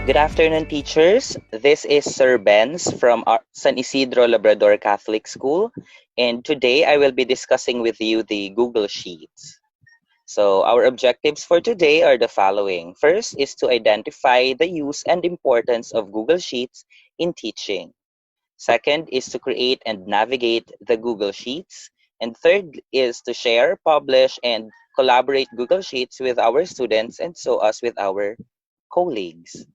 Good afternoon, teachers. This is Sir Benz from San Isidro Labrador Catholic School, and today I will be discussing with you the Google Sheets. So our objectives for today are the following. First is to identify the use and importance of Google Sheets in teaching. Second is to create and navigate the Google Sheets. And third is to share, publish, and collaborate Google Sheets with our students and so us with our colleagues.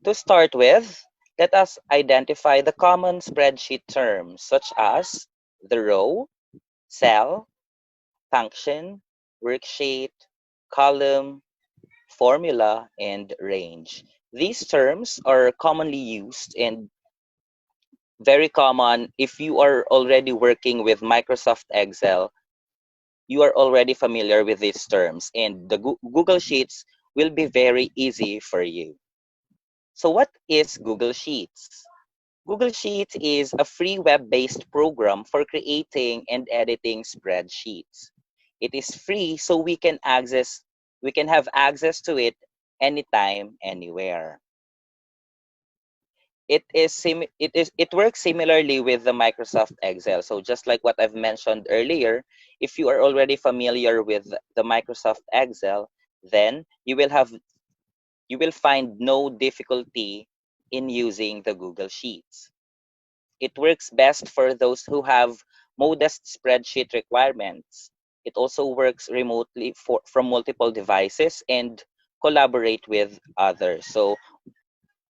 To start with, let us identify the common spreadsheet terms such as the row, cell, function, worksheet, column, formula, and range. These terms are commonly used and very common if you are already working with Microsoft Excel. You are already familiar with these terms, and the Google Sheets will be very easy for you. So what is Google Sheets? Google Sheets is a free web-based program for creating and editing spreadsheets. It is free, so we can have access to it anytime, anywhere. It works similarly with the Microsoft Excel. So just like what I've mentioned earlier, if you are already familiar with the Microsoft Excel, then you will find no difficulty in using the Google Sheets. It works best for those who have modest spreadsheet requirements. It also works remotely from multiple devices and collaborate with others. So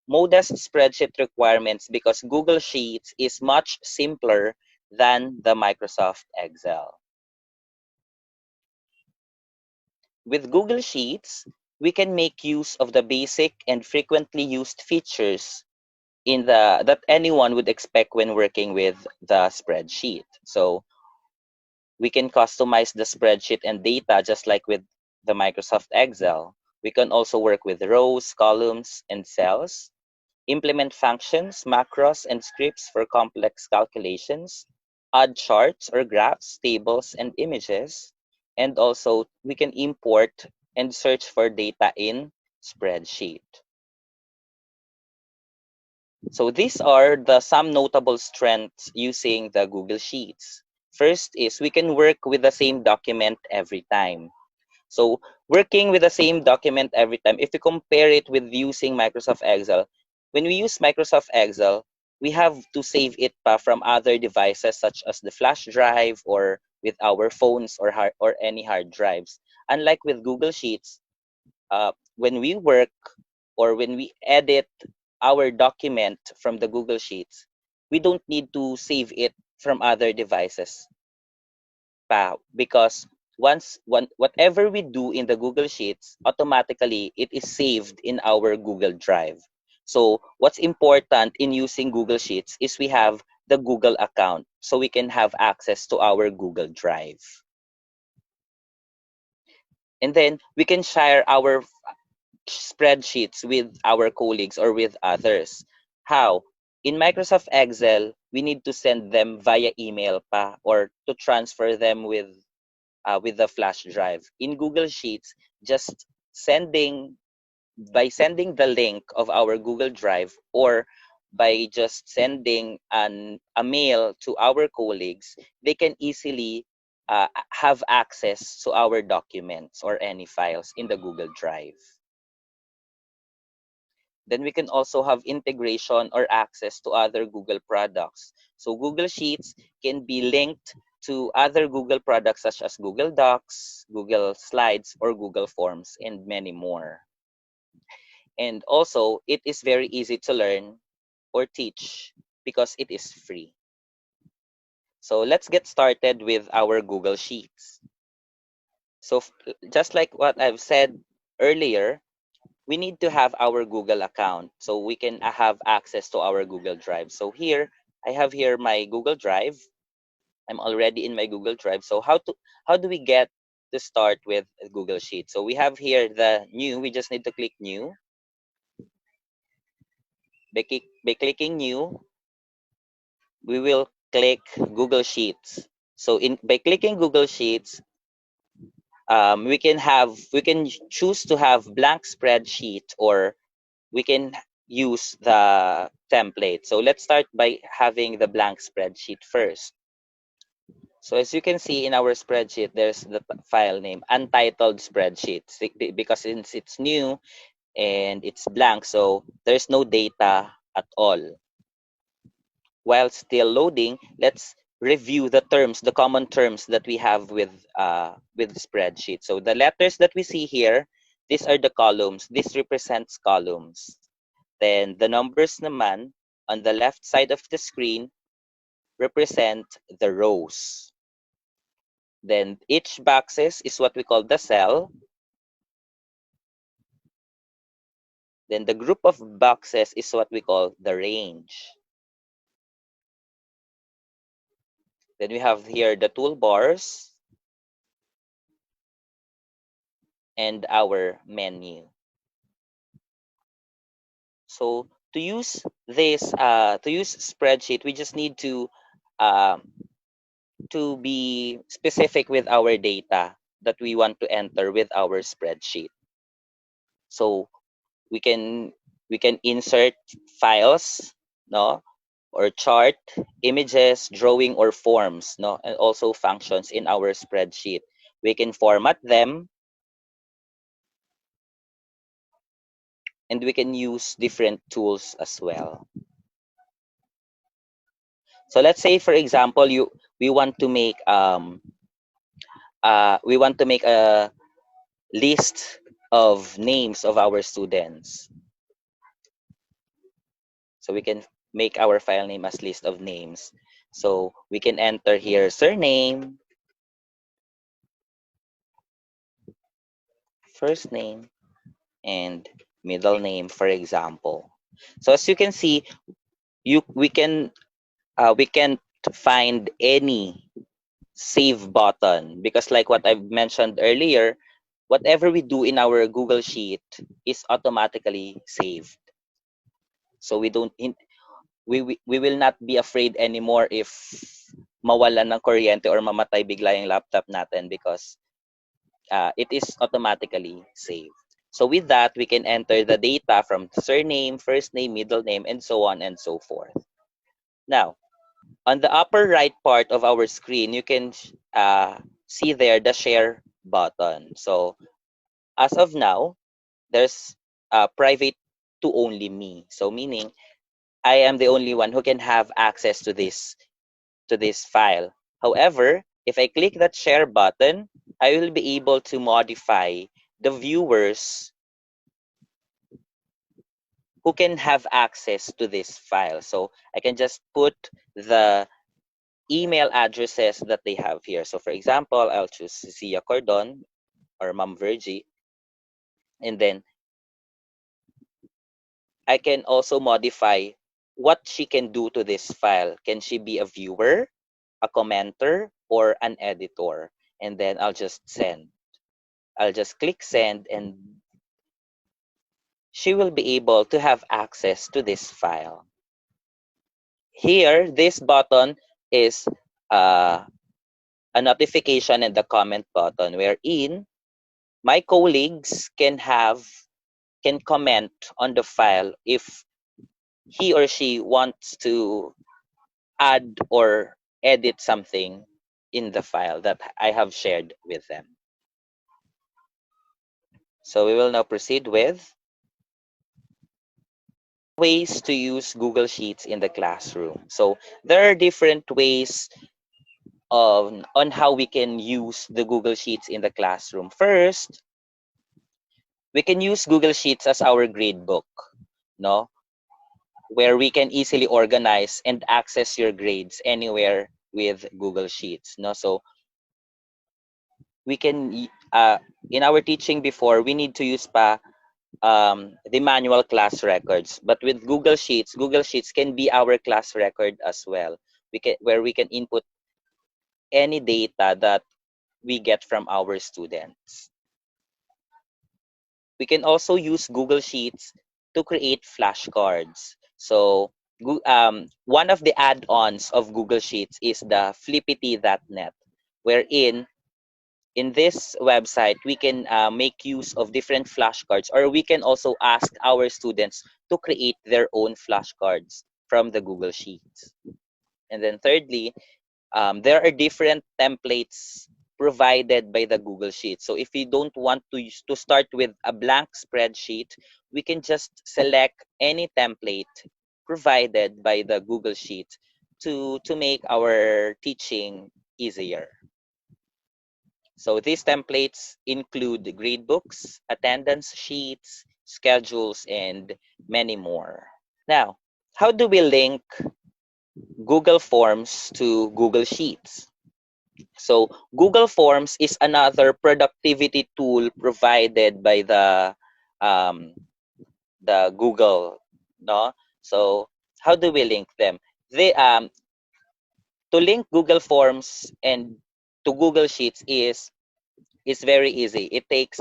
modest spreadsheet requirements because Google Sheets is much simpler than the Microsoft Excel. With Google Sheets, we can make use of the basic and frequently used features that anyone would expect when working with the spreadsheet. So we can customize the spreadsheet and data just like with the Microsoft Excel. We can also work with rows, columns, and cells, implement functions, macros, and scripts for complex calculations, add charts or graphs, tables, and images, and also we can import and search for data in spreadsheet. So these are some notable strengths using the Google Sheets. First is we can work with the same document every time. So working with the same document every time, if you compare it with using Microsoft Excel, when we use Microsoft Excel, we have to save it from other devices such as the flash drive or with our phones or any hard drives. Unlike with Google Sheets, when we work or when we edit our document from the Google Sheets, we don't need to save it from other devices because whatever we do in the Google Sheets, automatically it is saved in our Google Drive. So what's important in using Google Sheets is we have the Google account so we can have access to our Google Drive. And then we can share our spreadsheets with our colleagues or with others. How? In Microsoft Excel, we need to send them via email or to transfer them with the flash drive. In Google Sheets, just by sending the link of our Google Drive or by just sending a mail to our colleagues, they can easily have access to our documents or any files in the Google Drive. Then we can also have integration or access to other Google products. So Google Sheets can be linked to other Google products such as Google Docs, Google Slides, or Google Forms, and many more. And also, it is very easy to learn or teach because it is free. So let's get started with our Google Sheets. So just like what I've said earlier, we need to have our Google account so we can have access to our Google Drive. So here, I have here my Google Drive. I'm already in my Google Drive. So how do we get to start with Google Sheets? So we have here the new, we just need to click new. By clicking new, we will click Google Sheets. So by clicking Google Sheets, we can choose to have blank spreadsheet, or we can use the template. So let's start by having the blank spreadsheet first. So as you can see in our spreadsheet, there's the file name, untitled spreadsheet, because since it's new and it's blank, so there's no data at all. While still loading, let's review the terms, the common terms that we have with the spreadsheet. So the letters that we see here, these are the columns. This represents columns. Then the numbers naman on the left side of the screen represent the rows. Then each boxes is what we call the cell. Then the group of boxes is what we call the range. Then we have here the toolbars and our menu. So to use this, to use spreadsheet, we just need to be specific with our data that we want to enter with our spreadsheet. So we can insert files, no, or chart, images, drawing, or forms, no, and also functions in our spreadsheet. We can format them, and we can use different tools as well. So let's say, for example, we want to make a list of names of our students. So we can make our file name as list of names. So we can enter here surname, first name, and middle name, for example. So as you can see, we can find any save button, because like what I've mentioned earlier, whatever we do in our Google Sheet is automatically saved. So we will not be afraid anymore if mawalan ng kuryente or mamatay bigla yung laptop natin, because it is automatically saved. So with that, we can enter the data from surname, first name, middle name, and so on and so forth. Now, on the upper right part of our screen, you can see there the share button. So as of now, there's private to only me. So meaning I am the only one who can have access to this file. However, if I click that share button, I will be able to modify the viewers who can have access to this file. So I can just put the email addresses that they have here. So for example, I'll choose 𝘎𝑗ℎ or Ma'am Virgie, and then I can also modify what she can do to this file. Can she be a viewer, a commenter, or an editor? And then I'll just send. I'll just click send, and she will be able to have access to this file. Here, this button is a notification and the comment button, wherein my colleagues can comment on the file if he or she wants to add or edit something in the file that I have shared with them. So we will now proceed with ways to use Google Sheets in the classroom. So there are different ways on how we can use the Google Sheets in the classroom. First, we can use Google Sheets as our grade book, no? Where we can easily organize and access your grades anywhere with Google Sheets, no? So we can in our teaching before, we need to use the manual class records, but with Google Sheets can be our class record as well. Where we can input any data that we get from our students. We can also use Google Sheets to create flashcards. So one of the add-ons of Google Sheets is the flippity.net, wherein in this website, we can make use of different flashcards, or we can also ask our students to create their own flashcards from the Google Sheets. And then thirdly, there are different templates provided by the Google Sheet. So if we don't want to start with a blank spreadsheet, we can just select any template provided by the Google Sheet to make our teaching easier. So these templates include gradebooks, attendance sheets, schedules, and many more. Now, how do we link Google Forms to Google Sheets? So Google Forms is another productivity tool provided by um, the Google, no? So how do we link them? They to link Google Forms and to Google Sheets is very easy. It takes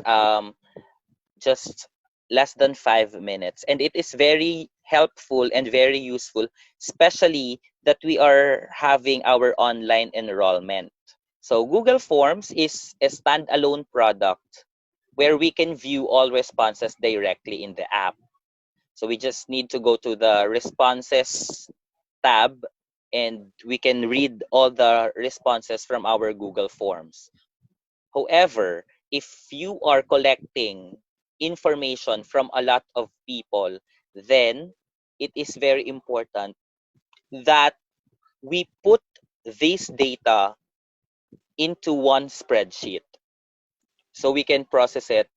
just less than 5 minutes, and it is very helpful and very useful, especially that we are having our online enrollment. So Google Forms is a standalone product where we can view all responses directly in the app. So we just need to go to the responses tab, and we can read all the responses from our Google Forms. However, if you are collecting information from a lot of people, then it is very important that we put this data into one spreadsheet so we can process it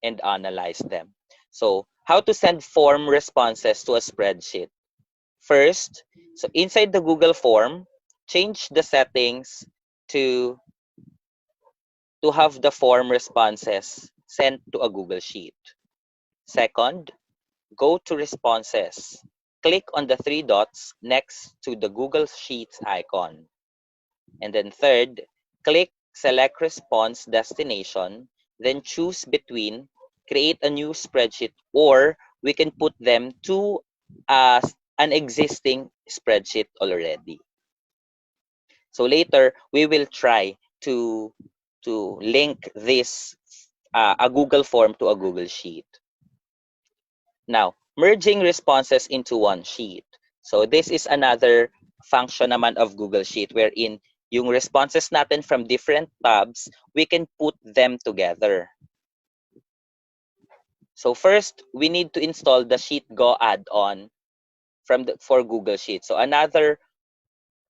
and analyze them. So how to send form responses to a spreadsheet? First, so inside the Google form, change the settings to have the form responses sent to a Google Sheet. Second, go to responses. Click on the three dots next to the Google Sheets icon. And then third, select response destination, then choose between create a new spreadsheet, or we can put them to an existing spreadsheet already. So later, we will try to link this a Google form to a Google Sheet. Now, merging responses into one sheet. So this is another function naman of Google Sheet wherein yung responses natin from different tabs, we can put them together. So first, we need to install the SheetGo add-on for Google Sheets. So another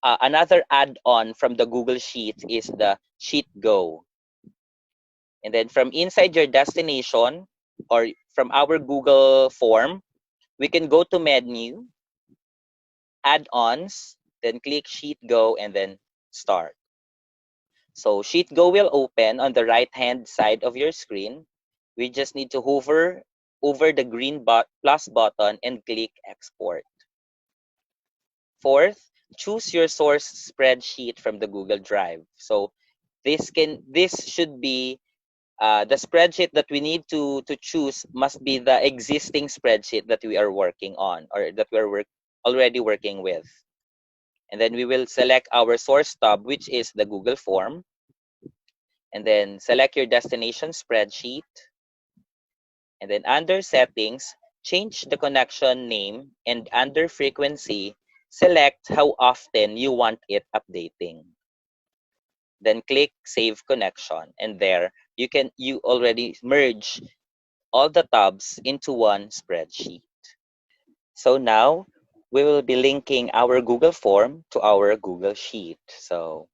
add-on from the Google Sheets is the SheetGo. And then from inside your destination or from our Google form, we can go to menu, add-ons, then click SheetGo and then start. So SheetGo will open on the right-hand side of your screen. We just need to hover over the green plus button and click export. Fourth, choose your source spreadsheet from the Google Drive. So this should be the spreadsheet that we need to choose must be the existing spreadsheet that we are working on or that we're already working with. And then we will select our source tab, which is the Google form. And then select your destination spreadsheet. And then under settings, change the connection name, and under frequency, select how often you want it updating. Then click save connection, and there you already merge all the tabs into one spreadsheet. So now we will be linking our Google form to our Google Sheet. So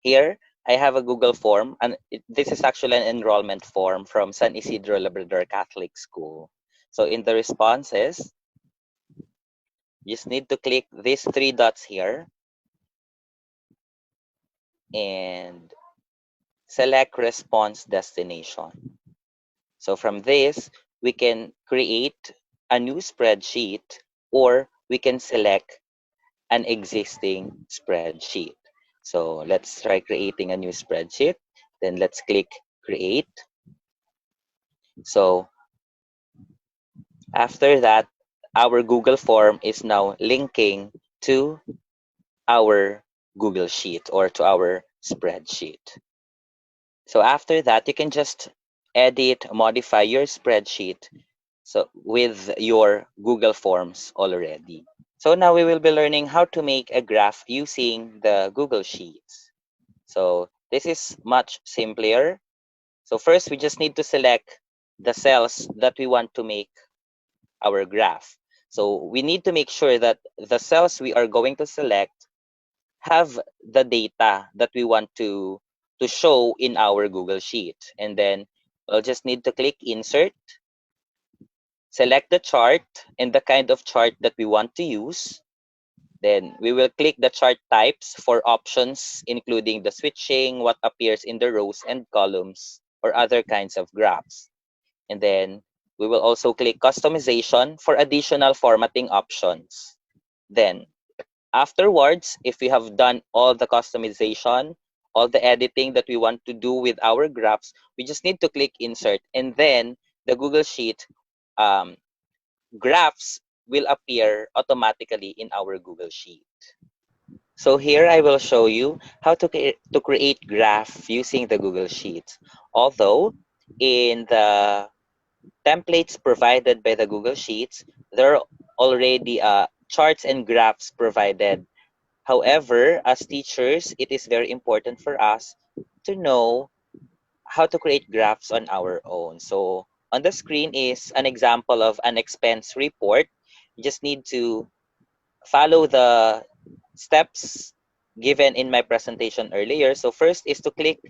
here I have a Google form, and this is actually an enrollment form from San Isidro Labrador Catholic School. So in the responses, you just need to click these three dots here and select response destination. So from this, we can create a new spreadsheet, or we can select an existing spreadsheet. So let's try creating a new spreadsheet. Then let's click create. So after that, our Google form is now linking to our Google Sheet or to our spreadsheet. So after that, you can just edit, modify your spreadsheet so with your Google Forms already. So now we will be learning how to make a graph using the Google Sheets. So this is much simpler. So first, we just need to select the cells that we want to make our graph. So we need to make sure that the cells we are going to select have the data that we want to show in our Google Sheet. And then we'll just need to click Insert, select the chart and the kind of chart that we want to use. Then we will click the chart types for options, including the switching, what appears in the rows and columns, or other kinds of graphs. And then we will also click customization for additional formatting options. Then afterwards, if we have done all the customization, all the editing that we want to do with our graphs, we just need to click insert, and then the Google Sheet graphs will appear automatically in our Google Sheet. So here I will show you how to create graph using the Google Sheets. Although in the templates provided by the Google Sheets, there are already charts and graphs provided. However, as teachers, it is very important for us to know how to create graphs on our own. So on the screen is an example of an expense report. You just need to follow the steps given in my presentation earlier. So first is to click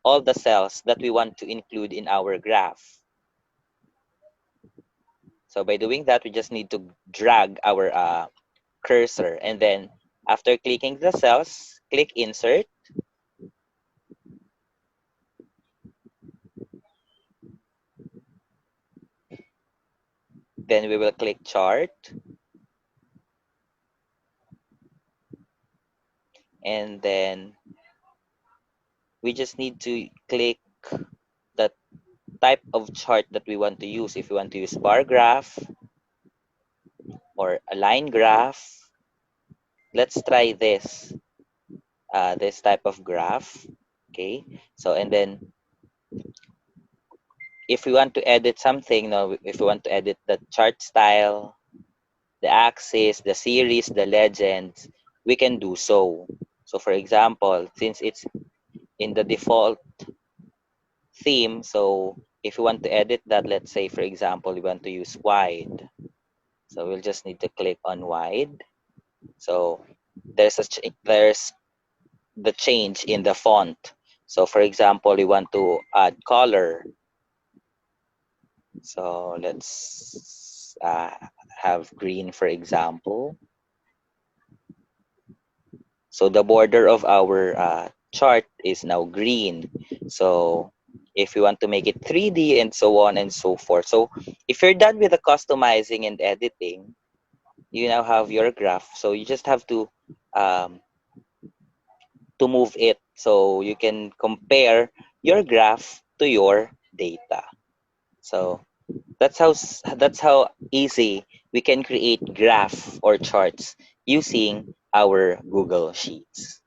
all the cells that we want to include in our graph. So by doing that, we just need to drag our cursor, and then after clicking the cells, click Insert. Then we will click Chart. And then we just need to click the type of chart that we want to use. If we want to use bar graph or a line graph, let's try this type of graph. Okay, so and then if we want to edit something, no, if we want to edit the chart style, the axis, the series, the legends, we can do so. So for example, since it's in the default theme, so if we want to edit that, let's say for example, we want to use wide. So we'll just need to click on wide. So there's the change in the font. So for example, we want to add color. So let's have green, for example. So the border of our chart is now green. So if we want to make it 3D and so on and so forth. So if you're done with the customizing and editing, you now have your graph. So you just have to move it so you can compare your graph to your data. So that's how easy we can create graph or charts using our Google Sheets.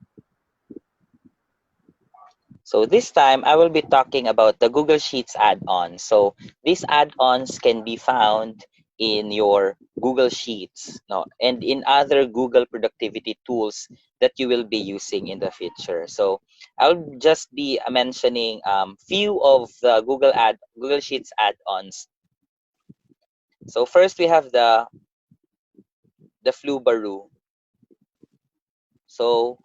So this time I will be talking about the Google Sheets add-ons. So these add-ons can be found in your Google Sheets, no, and in other Google productivity tools that you will be using in the future. So I'll just be mentioning few of the Google Sheets add-ons. So first we have the 𝘬𝙑𝙬. So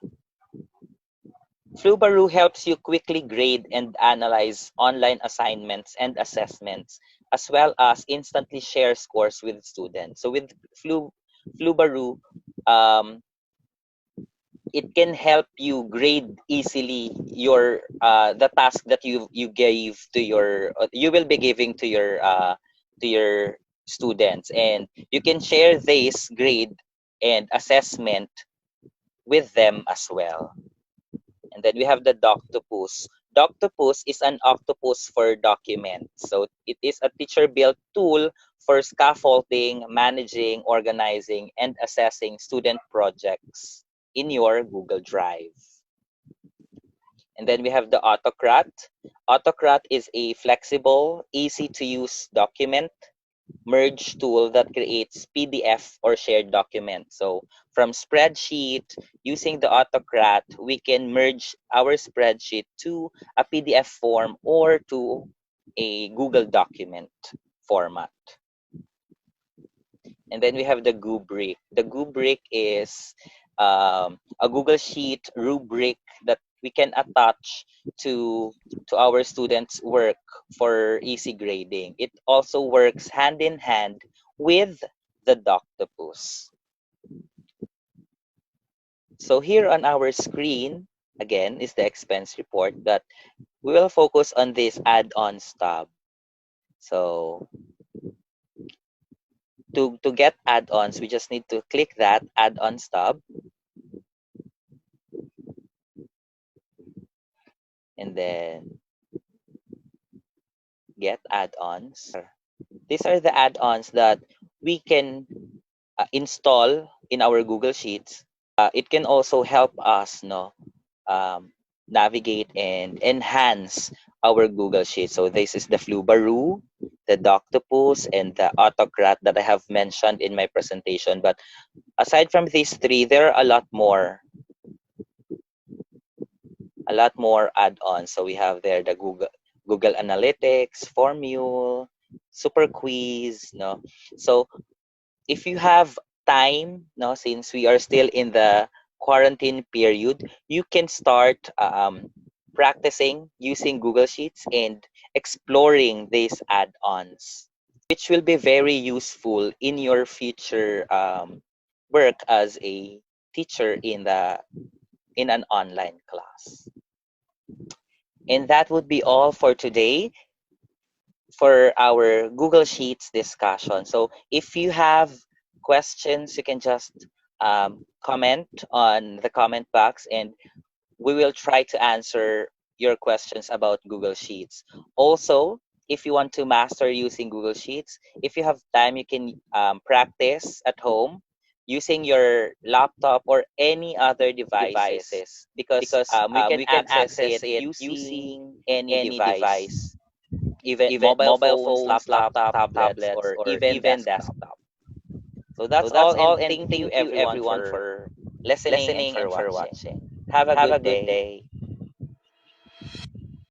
𝘬𝙑𝙬 helps you quickly grade and analyze online assignments and assessments, as well as instantly share scores with students. So with 𝘬𝙑𝙬, it can help you grade easily your the task that you gave to your you will be giving to your students, and you can share this grade and assessment with them as well. And then we have the Doctopus. Doctopus is an octopus for documents. So it is a teacher-built tool for scaffolding, managing, organizing, and assessing student projects in your Google Drive. And then we have the Autocrat. Autocrat is a flexible, easy to use document merge tool that creates PDF or shared documents. So from spreadsheet, using the Autocrat, we can merge our spreadsheet to a PDF form or to a Google document format. And then we have the rubric. The rubric is a Google Sheet rubric that we can attach to our students' work for easy grading. It also works hand in hand with the Doctopus. So here on our screen, again, is the expense report that we will focus on this add-ons tab. So to get add-ons, we just need to click that add-ons tab. And then get add-ons. These are the add-ons that we can install in our Google Sheets. It can also help us navigate and enhance our Google Sheets. So this is the Flubaroo, the Doctopus, and the Autocrat that I have mentioned in my presentation. But aside from these three, there are a lot more add-ons. So we have there the Google Analytics, Formule, Super Quiz. So if you have time, since we are still in the quarantine period, you can start practicing using Google Sheets and exploring these add-ons, which will be very useful in your future work as a teacher in an online class. And that would be all for today for our Google Sheets discussion. So if you have questions, you can just comment on the comment box and we will try to answer your questions about Google Sheets. Also, if you want to master using Google Sheets, if you have time, you can practice at home using your laptop or any other devices because we can access it using any device, even mobile phones, laptop, tablets, or even desktop. So that's all, and thank you everyone for listening and for watching. Have a good day.